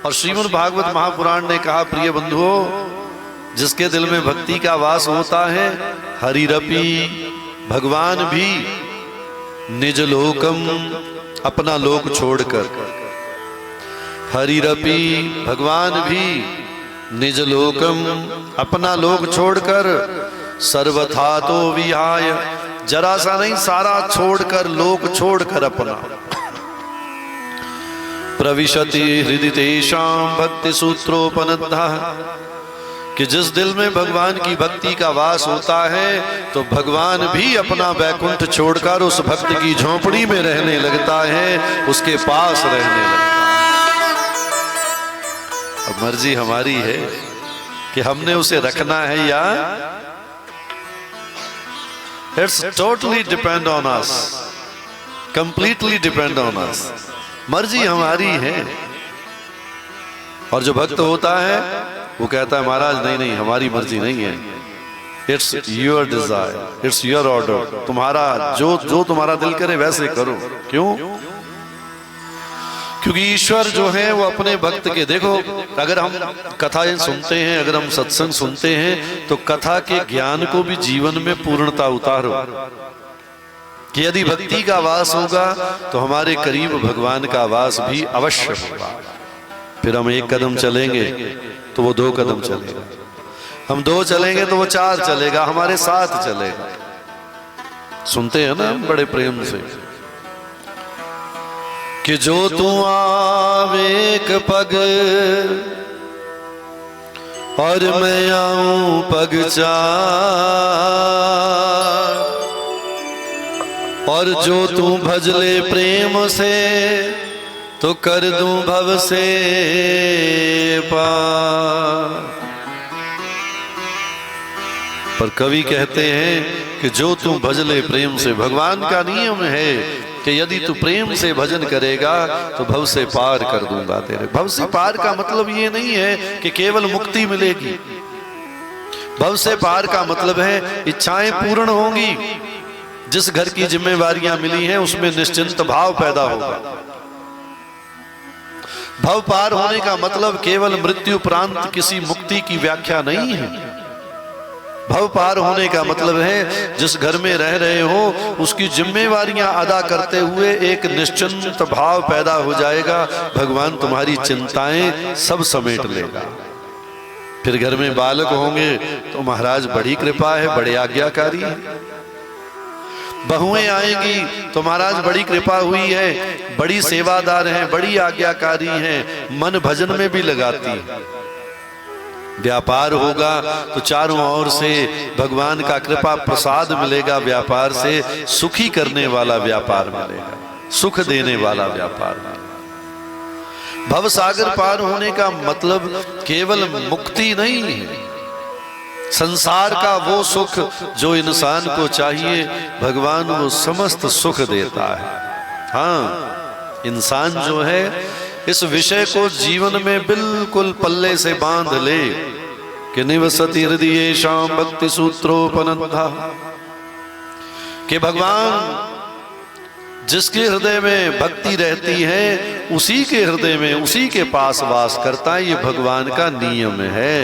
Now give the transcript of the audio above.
और श्रीमद् भागवत महापुराण ने कहा, प्रिय बंधुओं, जिसके दिल में भक्ति का वास होता है, हरिरपि, भगवान भी, निज लोकम, अपना लोक छोड़कर, हरिरपि, भगवान भी, निज लोकम, अपना लोक छोड़कर, सर्वथा तो विहाय, जरा सा नहीं सारा छोड़कर, लोक छोड़कर अपना, प्रविशति हृदि तेषां भक्ति सूत्रोपनद्धः, कि जिस दिल में भगवान की भक्ति का वास होता है तो भगवान भी अपना वैकुंठ छोड़कर उस भक्त की झोपड़ी में रहने लगता है, उसके पास रहने लगता है। अब मर्जी हमारी है कि हमने उसे रखना है या it's totally depend on us, completely depend on us. मर्जी हमारी है। और जो भक्त होता है वो कहता है, महाराज नहीं नहीं, हमारी मर्जी नहीं है, it's your desire, it's your order, तुम्हारा जो तुम्हारा दिल करे वैसे करो। क्यों? क्योंकि ईश्वर जो है वो अपने भक्त के, देखो अगर हम कथाएं सुनते हैं, अगर हम सत्संग सुनते हैं, तो कथा के ज्ञान को भी जीवन में पूर्णता उतारो, कि यदि भक्ति का वास होगा तो हमारे करीब भगवान का वास भी अवश्य होगा। फिर हम एक कदम चलेंगे तो वो 2 कदम चलेगा, हम 2 चलेंगे तो वो 4 चलेगा, हमारे साथ चलेगा। सुनते हैं ना बड़े प्रेम से कि जो तू आवे एक पग और मैं आऊं पग 4, और जो तू भजले प्रेम से तो कर दूं भव से पार। पर कवि कहते हैं कि जो तू भजले प्रेम से, भगवान का नियम है कि यदि तू प्रेम से भजन करेगा तो भव से पार कर दूंगा तेरे। भव से पार का मतलब ये नहीं है कि केवल मुक्ति मिलेगी, भव से पार का मतलब है इच्छाएं पूर्ण होंगी, जिस घर की जिम्मेवारियां मिली हैं उसमें निश्चिंत भाव पैदा होगा। भव पार होने का मतलब केवल मृत्यु उपरांत किसी मुक्ति की व्याख्या नहीं है। भव पार होने का मतलब है जिस घर में रह रहे हो उसकी जिम्मेवारियां अदा करते हुए एक निश्चिंत भाव पैदा हो जाएगा, भगवान तुम्हारी चिंताएं सब समेट लेगा। फिर घर में बालक होंगे तो महाराज बड़ी कृपा है, बड़े आज्ञाकारी है। बहुएं आएंगी तो महाराज बड़ी कृपा हुई है, बड़ी सेवादार हैं, बड़ी आज्ञाकारी हैं, मन भजन में भी लगाती है। व्यापार होगा तो चारों ओर से भगवान का कृपा प्रसाद मिलेगा, व्यापार से सुखी करने वाला व्यापार मिलेगा, सुख देने वाला व्यापार मिलेगा। भव सागर पार होने का मतलब केवल मुक्ति नहीं है, संसार का वो सुख जो इंसान को चाहिए भगवान वो समस्त सुख देता है। हाँ, इंसान जो है इस विषय को जीवन में बिल्कुल पल्ले से बांध ले कि निवसति हृदयेषां भक्ति सूत्रोपनद्धः, कि भगवान जिसके हृदय में भक्ति रहती है उसी के हृदय में, उसी के पास वास करता है। ये भगवान का नियम है।